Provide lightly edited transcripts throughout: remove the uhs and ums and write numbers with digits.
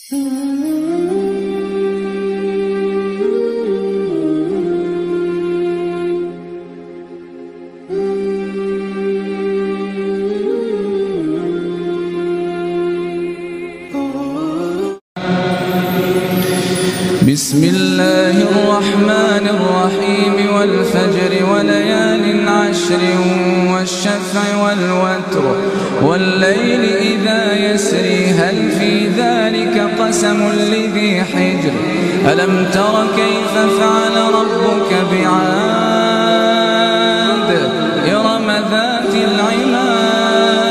بسم الله الرحمن الرحيم والفجر وليال عشر والشفع والوتر والليل إذا يسري هل في ذلك قسم لذي حجر ألم تر كيف فعل ربك بعاد إرم ذات العماد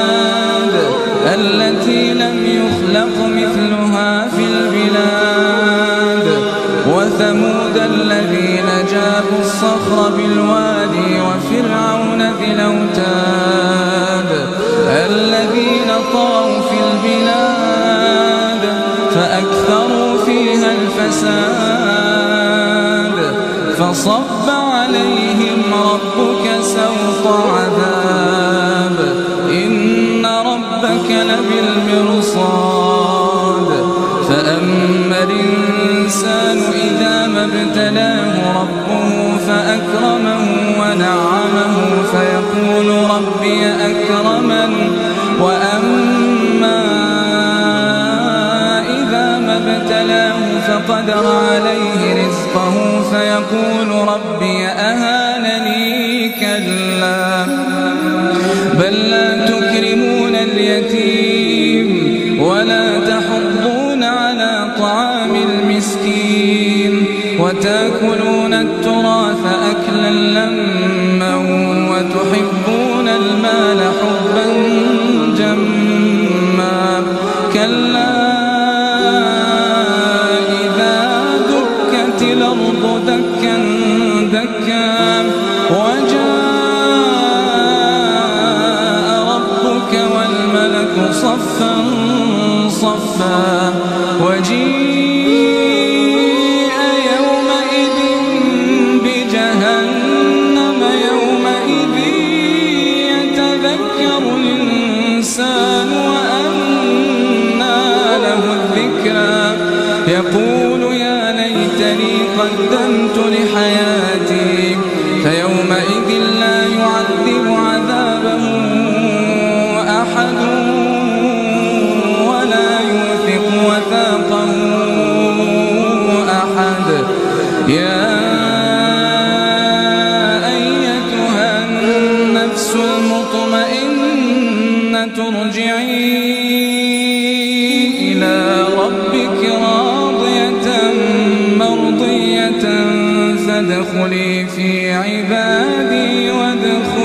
التي لم يخلق مثلها في البلاد وثمود الذين جابوا الصخر بالوادي وفرعون ذي الأوتاد الذين طغوا في البلاد فأكثروا فيها الفساد فصب عليهم ربك سوط عذاب إن ربك لبالمرصاد فأما الإنسان إذا ما ابتلاه ربه فأكرمه ونعمه فيقول ربي أكرمن وأما إذا ما ابتلاه فقدر عليه رزقه فيقول ربي أهانني كلا بل لا تكرمون اليتيم ولا تحضون على طعام المسكين وتأكلون التراث أكلا لما وتحبون المال حبا جما كلا إذا دكت الأرض دكا دكا وجاء ربك والملك صفا صفا وجيء يومئذ بجهنم يومئذ يتذكر الإنسان وأنى له الذكرى يقول يا ليتني قدمت لحياتي فيومئذ لا يعذب عذابه أحد وثاقه أحد يا أيتها النفس المطمئنة ارجعي إلى ربك راضية مرضية فادخلي في عبادي وادخلي